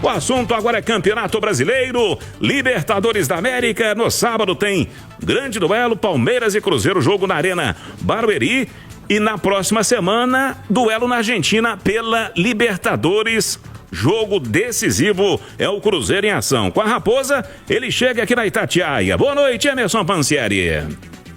O assunto agora é Campeonato Brasileiro, Libertadores da América. No sábado tem grande duelo, Palmeiras e Cruzeiro, jogo na Arena Barueri. E na próxima semana, duelo na Argentina pela Libertadores. Jogo decisivo é o Cruzeiro em ação. Com a Raposa, ele chega aqui na Itatiaia. Boa noite, Emerson Pansieri.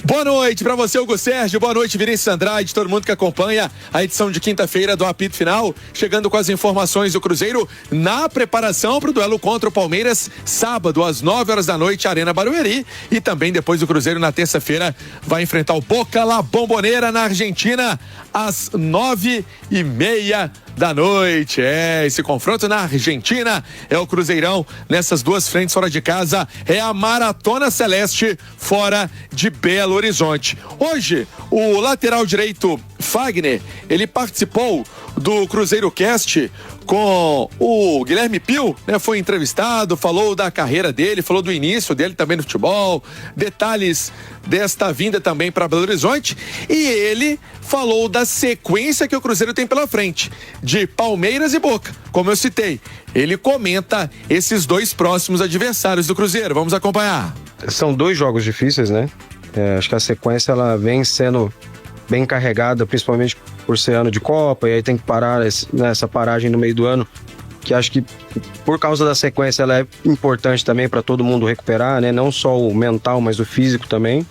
Boa noite para você, Hugo Sérgio. Boa noite, Vinícius Andrade, todo mundo que acompanha a edição de quinta-feira do Apito Final. Chegando com as informações do Cruzeiro na preparação para o duelo contra o Palmeiras, sábado às 9 horas da noite, Arena Barueri. E também depois do Cruzeiro na terça-feira vai enfrentar o Boca La Bombonera na Argentina às 9h30 da noite. Esse confronto na Argentina é o Cruzeirão nessas duas frentes fora de casa, é a Maratona Celeste fora de Belo Horizonte. Hoje, o lateral direito Fagner, ele participou do Cruzeiro Cast com o Guilherme Pio, né? Foi entrevistado, falou da carreira dele, falou do início dele também no futebol, detalhes desta vinda também para Belo Horizonte, e ele falou da sequência que o Cruzeiro tem pela frente, de Palmeiras e Boca, como eu citei. Ele comenta esses dois próximos adversários do Cruzeiro. Vamos acompanhar. São dois jogos difíceis, né? Acho que a sequência ela vem sendo bem carregada, principalmente por ser ano de Copa, e aí tem que parar nessa paragem no meio do ano, que acho que por causa da sequência ela é importante também para todo mundo recuperar, né? Não só o mental, mas o físico também.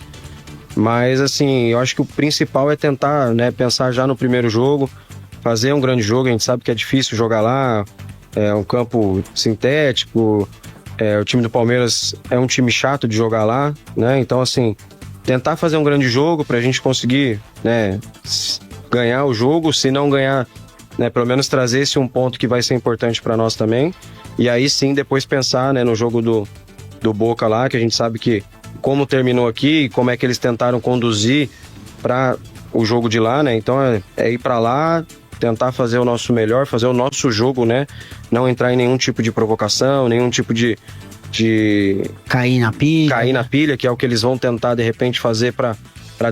Mas assim, eu acho que o principal é tentar, né, pensar já no primeiro jogo, fazer um grande jogo. A gente sabe que é difícil jogar lá, é um campo sintético, o time do Palmeiras é um time chato de jogar lá, né? Então assim, tentar fazer um grande jogo pra gente conseguir, né, ganhar o jogo, se não ganhar, né, pelo menos trazer esse um ponto que vai ser importante para nós também. E aí sim, depois pensar, né, no jogo do Boca lá, que a gente sabe que como terminou aqui, como é que eles tentaram conduzir para o jogo de lá, né? Então é ir para lá, tentar fazer o nosso melhor, fazer o nosso jogo, né? Não entrar em nenhum tipo de provocação, nenhum tipo de cair na pilha, que é o que eles vão tentar de repente fazer para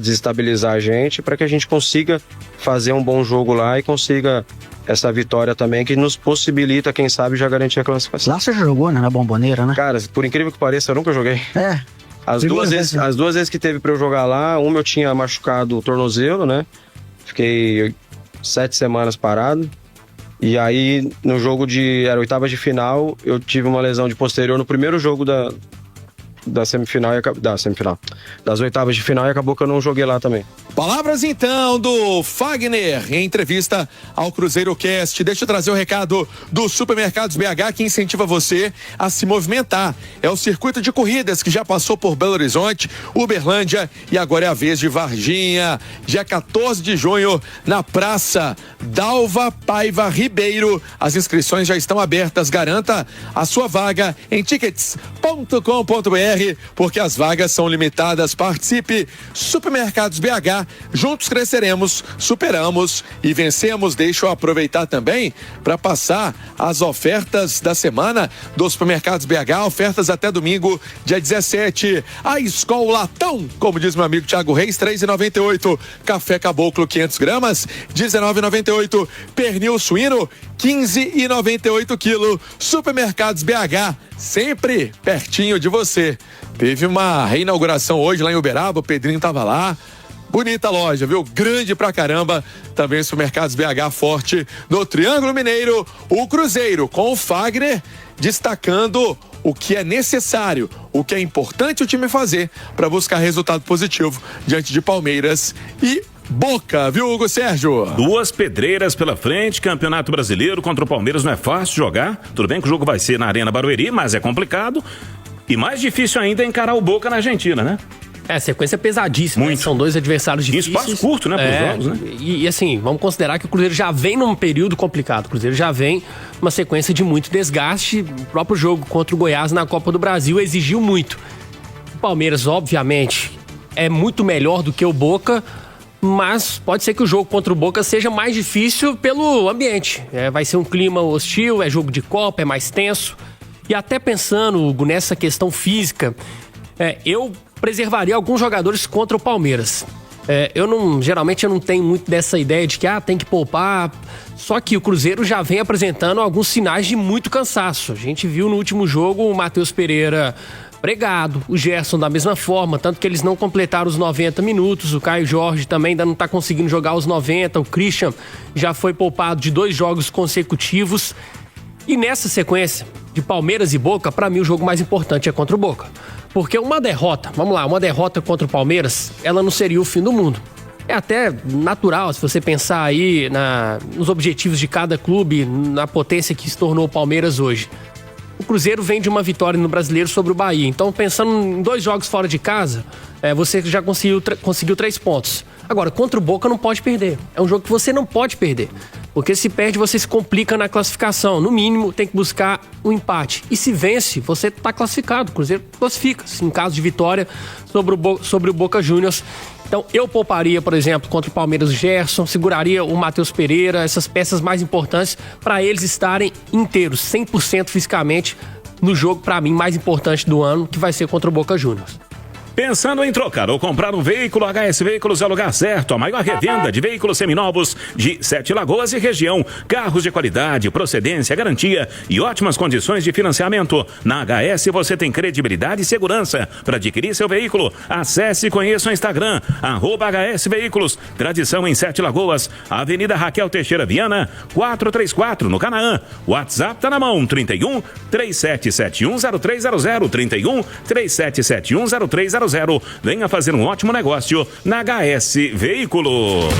desestabilizar a gente, para que a gente consiga fazer um bom jogo lá e consiga essa vitória também, que nos possibilita, quem sabe, já garantir a classificação. Lá você já jogou, né? Na Bomboneira, né? Cara, por incrível que pareça, eu nunca joguei. As duas vezes que teve para eu jogar lá, uma eu tinha machucado o tornozelo, né? Fiquei 7 semanas parado. E aí, no jogo era oitavas de final, eu tive uma lesão de posterior no primeiro jogo da semifinal, das oitavas de final, e acabou que eu não joguei lá também. Palavras então do Fagner em entrevista ao Cruzeiro Cast. Deixa eu trazer o recado do Supermercados BH, que incentiva você a se movimentar. É o circuito de corridas que já passou por Belo Horizonte, Uberlândia e agora é a vez de Varginha. Dia 14 de junho, na Praça Dalva Paiva Ribeiro. As inscrições já estão abertas. Garanta a sua vaga em tickets.com.br, porque as vagas são limitadas. Participe. Supermercados BH. Juntos cresceremos, superamos e vencemos. Deixa eu aproveitar também para passar as ofertas da semana dos Supermercados BH, ofertas até domingo, dia 17. A Skol Latão, como diz meu amigo Thiago Reis, R$3,98. Café Caboclo 500 gramas, R$19,98. Pernil suíno, R$15,98 quilo. Supermercados BH, sempre pertinho de você. Teve uma reinauguração hoje lá em Uberaba, o Pedrinho tava lá. Bonita loja, viu? Grande pra caramba. Também Supermercados BH forte no Triângulo Mineiro. O Cruzeiro com o Fagner destacando o que é necessário, o que é importante o time fazer para buscar resultado positivo diante de Palmeiras e Boca, viu, Hugo Sérgio? Duas pedreiras pela frente, Campeonato Brasileiro contra o Palmeiras não é fácil jogar. Tudo bem que o jogo vai ser na Arena Barueri, mas é complicado. E mais difícil ainda é encarar o Boca na Argentina, né? Sequência pesadíssima. Muito. Né? São dois adversários difíceis. Em espaço curto, né, pros jogos, né? E assim, vamos considerar que o Cruzeiro já vem num período complicado. O Cruzeiro já vem uma sequência de muito desgaste. O próprio jogo contra o Goiás na Copa do Brasil exigiu muito. O Palmeiras, obviamente, é muito melhor do que o Boca, mas pode ser que o jogo contra o Boca seja mais difícil pelo ambiente. Vai ser um clima hostil, é jogo de Copa, é mais tenso. E até pensando, Hugo, nessa questão física, eu preservaria alguns jogadores contra o Palmeiras. Geralmente eu não tenho muito dessa ideia de que tem que poupar. Só que o Cruzeiro já vem apresentando alguns sinais de muito cansaço. A gente viu no último jogo o Matheus Pereira pregado, o Gerson da mesma forma, tanto que eles não completaram os 90 minutos, o Caio Jorge também ainda não tá conseguindo jogar os 90, o Christian já foi poupado de 2 jogos consecutivos. E nessa sequência de Palmeiras e Boca, pra mim o jogo mais importante é contra o Boca. Porque uma derrota contra o Palmeiras, ela não seria o fim do mundo. É até natural, se você pensar aí nos objetivos de cada clube, na potência que se tornou o Palmeiras hoje. O Cruzeiro vem de uma vitória no Brasileiro sobre o Bahia. Então, pensando em 2 jogos fora de casa, você já conseguiu 3 pontos. Agora, contra o Boca não pode perder. É um jogo que você não pode perder. Porque se perde, você se complica na classificação. No mínimo, tem que buscar um empate. E se vence, você está classificado. O Cruzeiro classifica-se em caso de vitória sobre o Boca Juniors. Então, eu pouparia, por exemplo, contra o Palmeiras o Gerson, seguraria o Matheus Pereira, essas peças mais importantes, para eles estarem inteiros, 100% fisicamente, no jogo, para mim, mais importante do ano, que vai ser contra o Boca Juniors. Pensando em trocar ou comprar um veículo, HS Veículos é o lugar certo. A maior revenda de veículos seminovos de 7 Lagoas e região. Carros de qualidade, procedência, garantia e ótimas condições de financiamento. Na HS você tem credibilidade e segurança para adquirir seu veículo. Acesse e conheça o Instagram, @HS Veículos. Tradição em 7 Lagoas, Avenida Raquel Teixeira Viana, 434, no Canaã. WhatsApp tá na mão, 31 3771 0300, 31 3771 0300. Venha fazer um ótimo negócio na HS Veículos.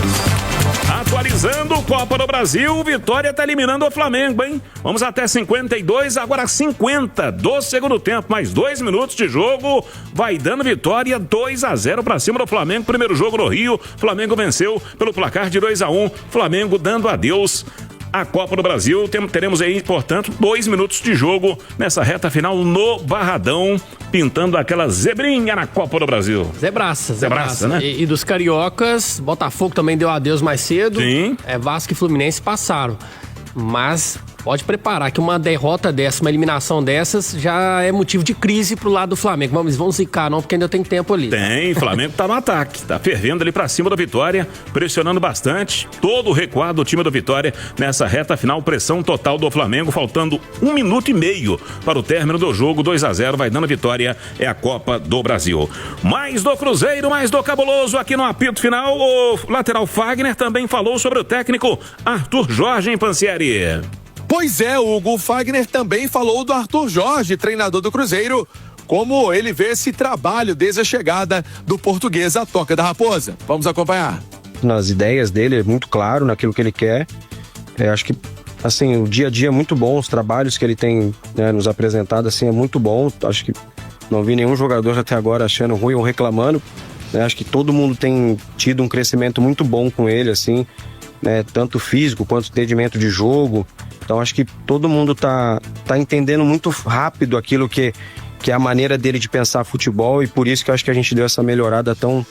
Atualizando o Copa do Brasil, Vitória tá eliminando o Flamengo, hein? Vamos até 52, agora 50 do segundo tempo, mais 2 minutos de jogo, vai dando Vitória 2-0 pra cima do Flamengo. Primeiro jogo no Rio, Flamengo venceu pelo placar de 2-1, Flamengo dando adeus a Copa do Brasil. Teremos aí, portanto, 2 minutos de jogo nessa reta final no Barradão, pintando aquela zebrinha na Copa do Brasil. Zebraça, né? E dos cariocas, Botafogo também deu adeus mais cedo. Sim. Vasco e Fluminense passaram. Mas pode preparar que uma derrota dessa, uma eliminação dessas, já é motivo de crise pro lado do Flamengo. Vamos zicar não, porque ainda tem tempo ali. Tem, Flamengo tá no ataque, tá fervendo ali pra cima do Vitória, pressionando bastante, todo o recuado do time do Vitória nessa reta final, pressão total do Flamengo, faltando 1 minuto e meio para o término do jogo, 2-0, vai dando Vitória, é a Copa do Brasil. Mais do Cruzeiro, mais do Cabuloso aqui no apito final, o lateral Fagner também falou sobre o técnico Arthur Jorge, em Pansieri. Pois é, o Hugo Fagner também falou do Arthur Jorge, treinador do Cruzeiro, como ele vê esse trabalho desde a chegada do português à Toca da Raposa. Vamos acompanhar. Nas ideias dele, é muito claro naquilo que ele quer. Acho que, assim, o dia a dia é muito bom, os trabalhos que ele tem, né, nos apresentado, assim, é muito bom. Acho que não vi nenhum jogador até agora achando ruim ou reclamando. Acho que todo mundo tem tido um crescimento muito bom com ele, assim, né, tanto físico quanto entendimento de jogo. Então acho que todo mundo tá entendendo muito rápido aquilo que é a maneira dele de pensar futebol, e por isso que eu acho que a gente deu essa melhorada tão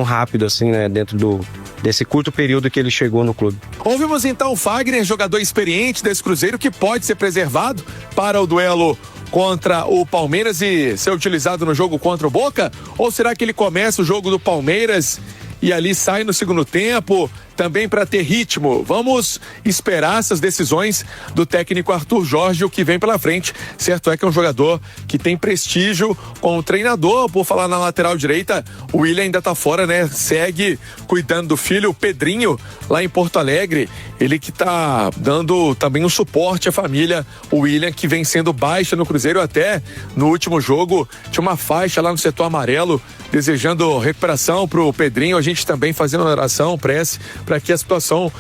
rápido assim, né, dentro desse curto período que ele chegou no clube. Ouvimos então o Fagner, jogador experiente desse Cruzeiro, que pode ser preservado para o duelo contra o Palmeiras e ser utilizado no jogo contra o Boca? Ou será que ele começa o jogo do Palmeiras e ali sai no segundo tempo, também para ter ritmo? Vamos esperar essas decisões do técnico Arthur Jorge, o que vem pela frente. Certo é que é um jogador que tem prestígio com o treinador. Por falar na lateral direita, o William ainda tá fora, né? Segue cuidando do filho, o Pedrinho, lá em Porto Alegre. Ele que tá dando também um suporte à família, o William, que vem sendo baixa no Cruzeiro. Até no último jogo tinha uma faixa lá no setor amarelo desejando recuperação pro Pedrinho. A gente também fazendo uma oração, prece, para que a situação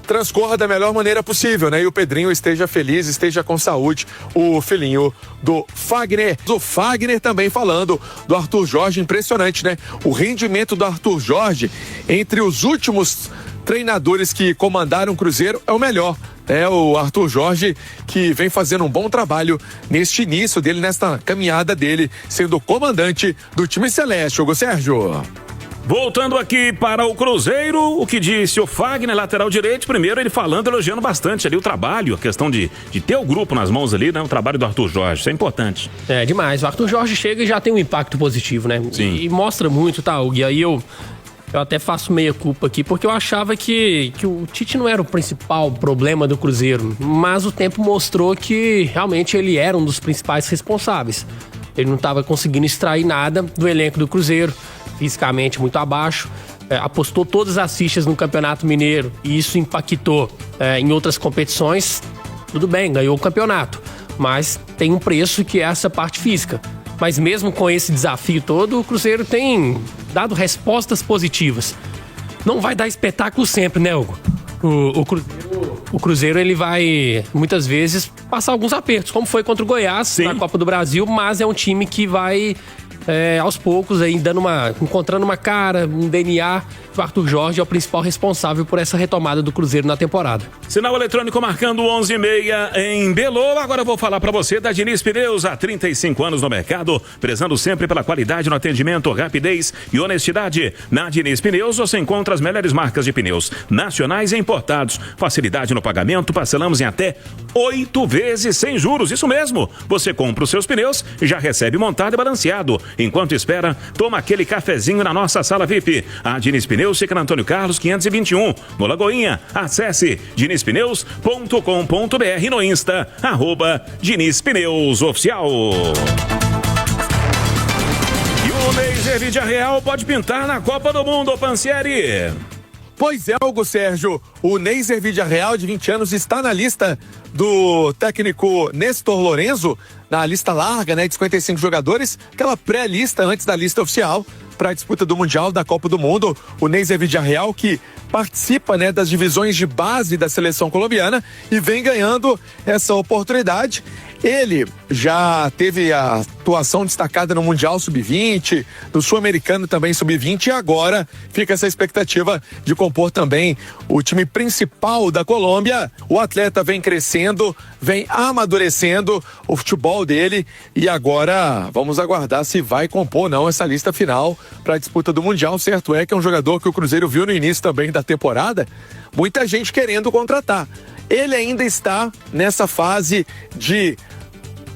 transcorra da melhor maneira possível, né? E o Pedrinho esteja feliz, esteja com saúde, o filhinho do Fagner. O Fagner também falando do Arthur Jorge, impressionante, né? O rendimento do Arthur Jorge entre os últimos treinadores que comandaram o Cruzeiro é o melhor. O Arthur Jorge, que vem fazendo um bom trabalho neste início dele, nesta caminhada dele, sendo o comandante do time celeste. Hugo Sérgio. Voltando aqui para o Cruzeiro, o que disse o Fagner, lateral direito, primeiro ele falando, elogiando bastante ali o trabalho, a questão de ter o grupo nas mãos ali, né? O trabalho do Arthur Jorge, isso é importante. É demais, o Arthur Jorge chega e já tem um impacto positivo, né? Sim. E mostra muito, tá, Hugo? E aí eu até faço meia culpa aqui, porque eu achava que o Tite não era o principal problema do Cruzeiro, mas o tempo mostrou que realmente ele era um dos principais responsáveis. Ele não estava conseguindo extrair nada do elenco do Cruzeiro, fisicamente muito abaixo, apostou todas as fichas no Campeonato Mineiro e isso impactou em outras competições. Tudo bem, ganhou o campeonato, mas tem um preço que é essa parte física. Mas mesmo com esse desafio todo, o Cruzeiro tem dado respostas positivas. Não vai dar espetáculo sempre, né, Hugo? O Cruzeiro ele vai, muitas vezes, passar alguns apertos, como foi contra o Goiás, sim, na Copa do Brasil, mas é um time que vai, aos poucos, aí, encontrando uma cara, um DNA. O Arthur Jorge é o principal responsável por essa retomada do Cruzeiro na temporada. Sinal eletrônico marcando 11h30 em Belo. Agora eu vou falar para você da Diniz Pneus, há 35 anos no mercado, prezando sempre pela qualidade no atendimento, rapidez e honestidade. Na Diniz Pneus você encontra as melhores marcas de pneus nacionais e importados. Facilidade no pagamento, parcelamos em até 8 vezes sem juros. Isso mesmo, você compra os seus pneus e já recebe montado e balanceado. Enquanto espera, toma aquele cafezinho na nossa sala VIP. A Diniz Pneus fica na Antônio Carlos 521, no Lagoinha. Acesse dinispneus.com.br e no Insta, @Diniz Pneus Oficial. E o Neiser Villarreal pode pintar na Copa do Mundo, Pansieri. Pois é, Hugo Sérgio, o Neiser Villarreal, de 20 anos, está na lista do técnico Néstor Lorenzo, na lista larga, né, de 55 jogadores, aquela pré-lista antes da lista oficial para a disputa do Mundial, da Copa do Mundo. O Neiser Villarreal, que participa, né, das divisões de base da seleção colombiana e vem ganhando essa oportunidade. Ele já teve a atuação destacada no Mundial Sub-20, no Sul-Americano também Sub-20, e agora fica essa expectativa de compor também o time principal da Colômbia. O atleta vem crescendo, vem amadurecendo o futebol dele e agora vamos aguardar se vai compor ou não essa lista final para a disputa do Mundial. Certo é que é um jogador que o Cruzeiro viu no início também da temporada, muita gente querendo contratar. Ele ainda está nessa fase de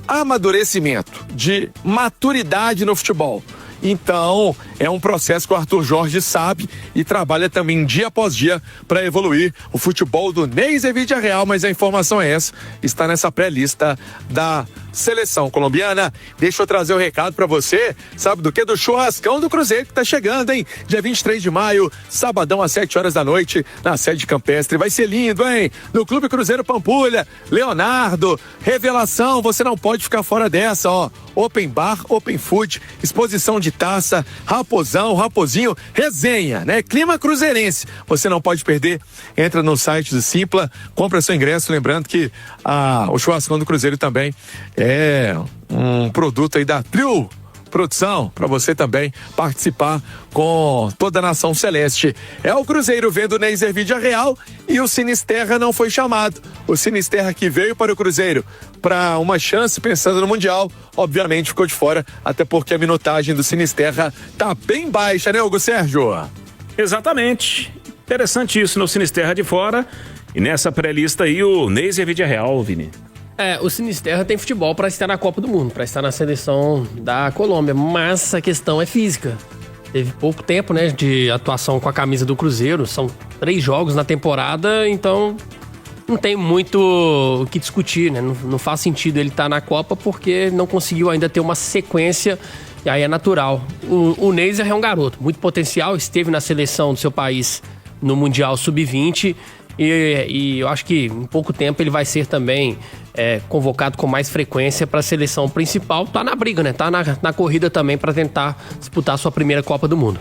amadurecimento, de maturidade no futebol. Então, é um processo que o Arthur Jorge sabe e trabalha também dia após dia para evoluir o futebol do Neiser Villarreal, mas a informação é essa, está nessa pré-lista da seleção colombiana. Deixa eu trazer o recado para você, sabe do que? Do churrascão do Cruzeiro que tá chegando, hein? Dia 23 de maio, sabadão às 7 horas da noite, na sede campestre. Vai ser lindo, hein? No Clube Cruzeiro Pampulha, Leonardo, revelação, você não pode ficar fora dessa, ó. Open bar, open food, exposição de taça, raposão, raposinho, resenha, né? Clima cruzeirense. Você não pode perder. Entra no site do Simpla, compra seu ingresso, lembrando que o churrascão do Cruzeiro também é um produto aí da Trio Produção, para você também participar com toda a nação celeste. É o Cruzeiro vendo o Neiser Villarreal e o Sinisterra não foi chamado. O Sinisterra que veio para o Cruzeiro para uma chance pensando no Mundial, obviamente ficou de fora, até porque a minutagem do Sinisterra tá bem baixa, né, Hugo Sérgio? Exatamente. Interessante isso, no Sinisterra de fora e nessa pré-lista aí o Neiser Villarreal, Vini. O Sinisterra tem futebol para estar na Copa do Mundo, para estar na seleção da Colômbia, mas a questão é física. Teve pouco tempo, né, de atuação com a camisa do Cruzeiro, são 3 jogos na temporada, então não tem muito o que discutir, né? Não faz sentido ele estar na Copa porque não conseguiu ainda ter uma sequência e aí é natural. O Neiser é um garoto, muito potencial, esteve na seleção do seu país no Mundial Sub-20 e eu acho que em pouco tempo ele vai ser também convocado com mais frequência para a seleção principal. Tá na briga, né? Tá na corrida também para tentar disputar a sua primeira Copa do Mundo.